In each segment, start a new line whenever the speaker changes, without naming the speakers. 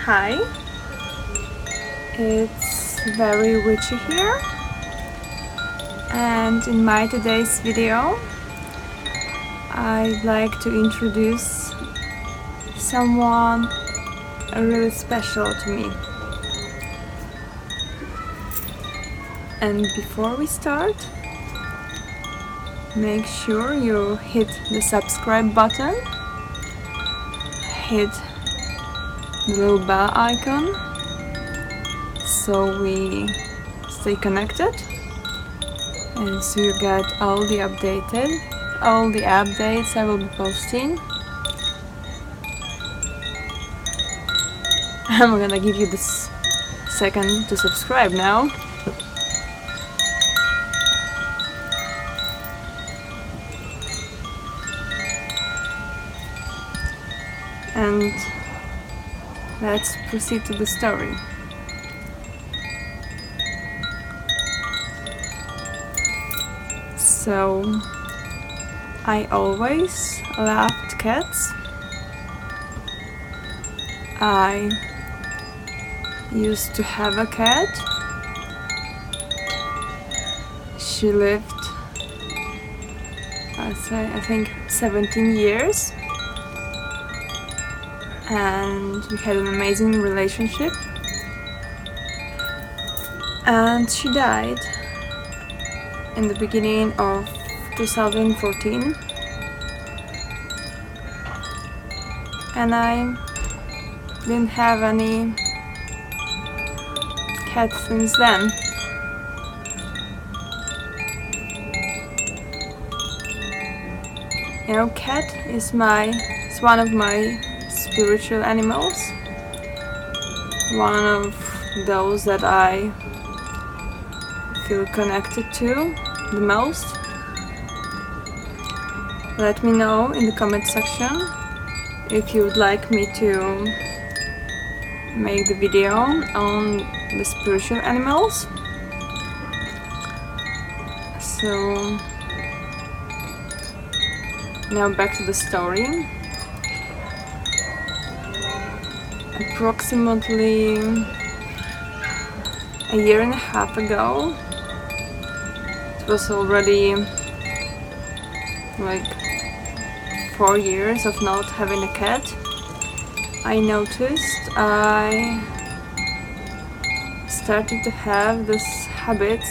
Hi, it's Verywitchy here, and in my today's video I'd like to introduce someone really special to me. And before we start, make sure you hit the subscribe button, hit the little bell icon so we stay connected and so you get all the updates I will be posting. I'm gonna give you this second to subscribe now. And let's proceed to the story. So, I always loved cats. I used to have a cat. She lived, I think 17 years. And we had an amazing relationship, and she died in the beginning of 2014, and I didn't have any cat since then. You know, cat is one of my spiritual animals, one of those that I feel connected to the most. Let me know in the comment section if you would like me to make the video on the spiritual animals. So now back to the story. Approximately a year and a half ago, it was already like 4 years of not having a cat, I noticed I started to have these habits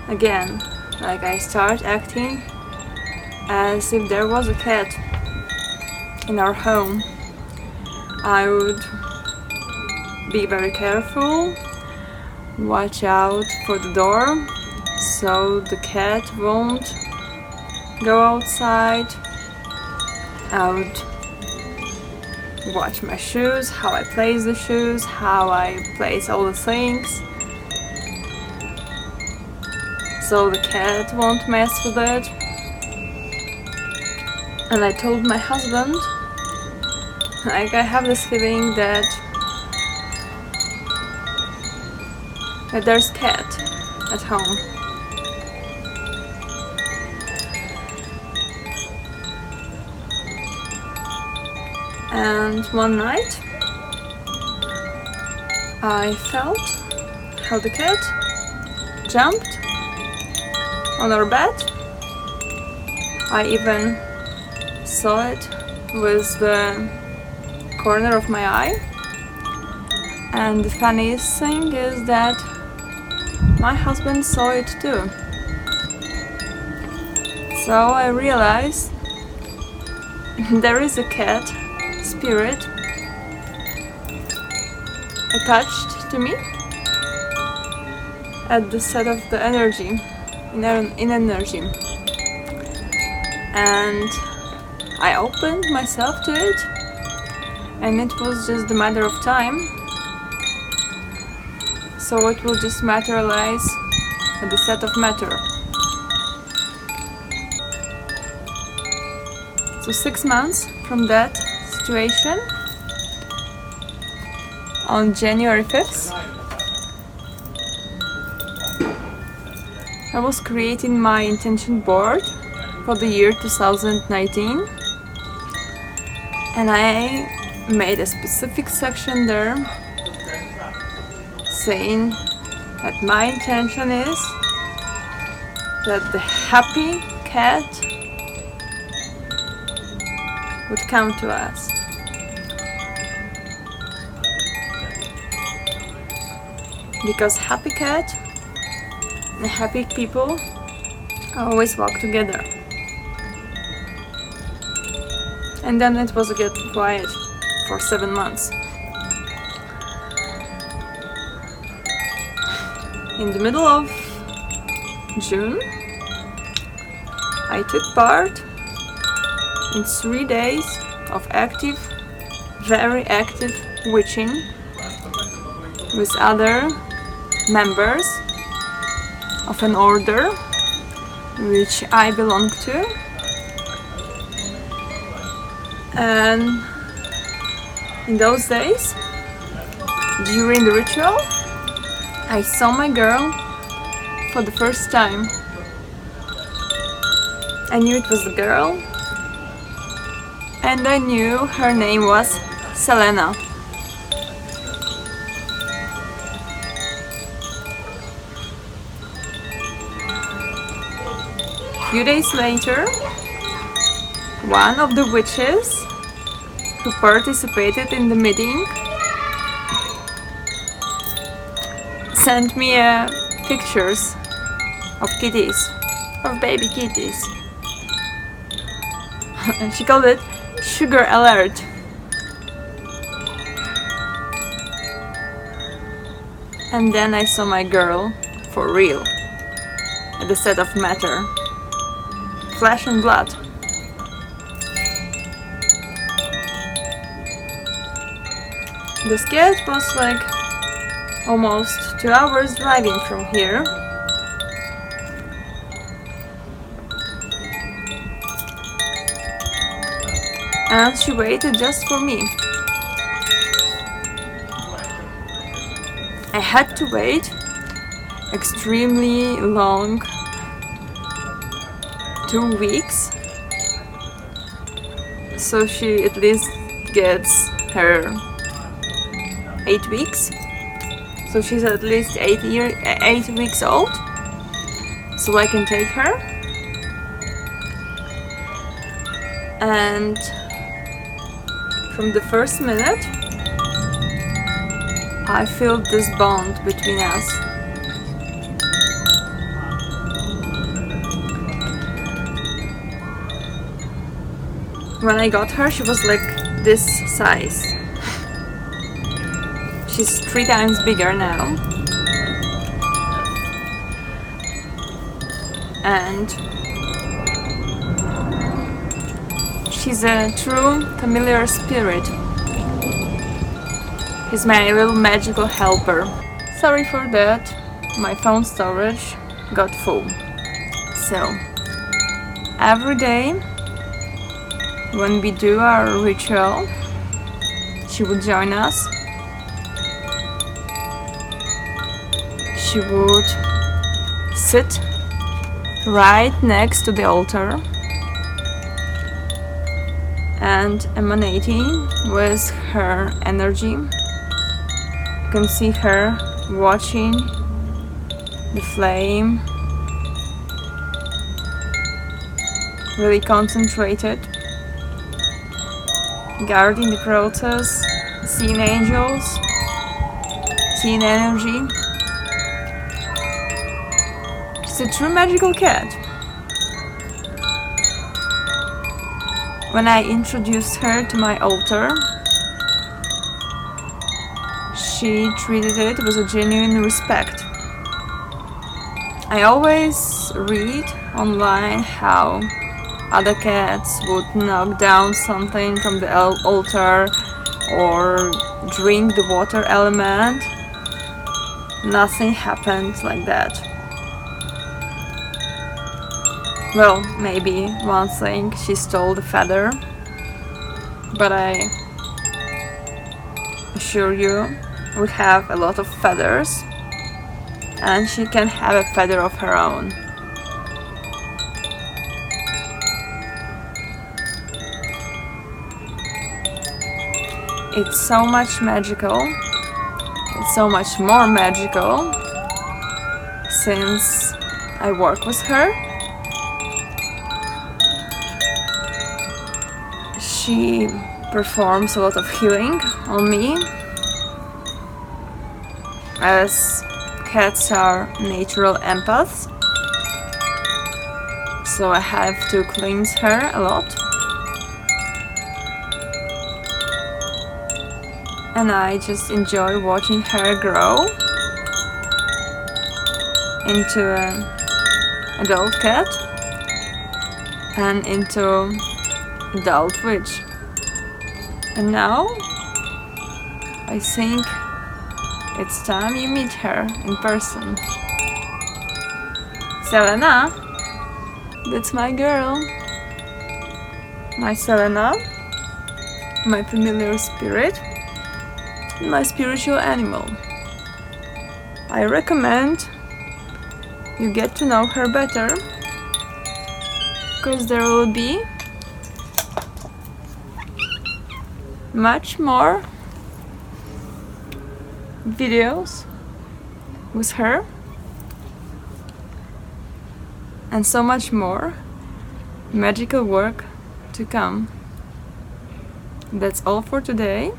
again. Like I start acting as if there was a cat in our home. I would be very careful, watch out for the door so the cat won't go outside. I would watch my shoes, how I place the shoes, how I place all the things, so the cat won't mess with it. And I told my husband, like, I have this feeling that there's cat at home. And one night I felt how the cat jumped on our bed. I even saw it with the corner of my eye, and the funniest thing is that my husband saw it too. So I realized there is a cat spirit attached to me at the set of the energy, in energy, and I opened myself to it. And it was just a matter of time, so it will just materialize at the set of matter. So 6 months from that situation, on January 5th, I was creating my intention board for the year 2019, and I made a specific section there saying that my intention is that the happy cat would come to us. Because happy cat and happy people always walk together. And then it was get quiet for 7 months. In the middle of June, I took part in 3 days of active, very active witching with other members of an order which I belong to. And in those days, during the ritual, I saw my girl for the first time. I knew it was the girl, and I knew her name was Selena. A few days later, one of the witches who participated in the meeting sent me pictures of kitties, of baby kitties. And she called it sugar alert. And then I saw my girl for real, at the set of matter, flesh and blood. The sketch was like almost 2 hours driving from here. And she waited just for me. I had to wait extremely long, 2 weeks, so she at least gets her 8 weeks. So she's at least 8 weeks old, so I can take her. And from the first minute, I feel this bond between us. When I got her, she was like this size. She's 3 times bigger now. And she's a true familiar spirit. She's my little magical helper. Sorry for that, my phone storage got full. So, every day when we do our ritual, she would join us. She would sit right next to the altar and emanating with her energy. You can see her watching the flame, really concentrated, guarding the process, seeing angels, seeing energy. She's a true magical cat. When I introduced her to my altar, she treated it with a genuine respect. I always read online how other cats would knock down something from the altar or drink the water element. Nothing happened like that. Well, maybe one thing, she stole the feather, but I assure you, we have a lot of feathers, and she can have a feather of her own. it's so much magical. It's so much more magical since I work with her. She performs a lot of healing on me, as cats are natural empaths, so I have to cleanse her a lot. And I just enjoy watching her grow into an adult cat and into adult witch. And now I think it's time you meet her in person. Selena, that's my girl. My Selena, my familiar spirit, my spiritual animal. I recommend you get to know her better, because there will be much more videos with her and so much more magical work to come. That's all for today.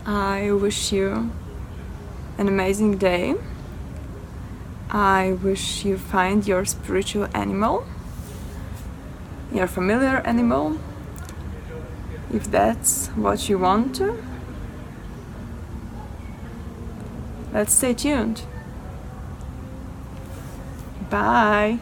I wish you an amazing day. I wish you find your spiritual animal, your familiar animal, if that's what you want to. Let's stay tuned. Bye.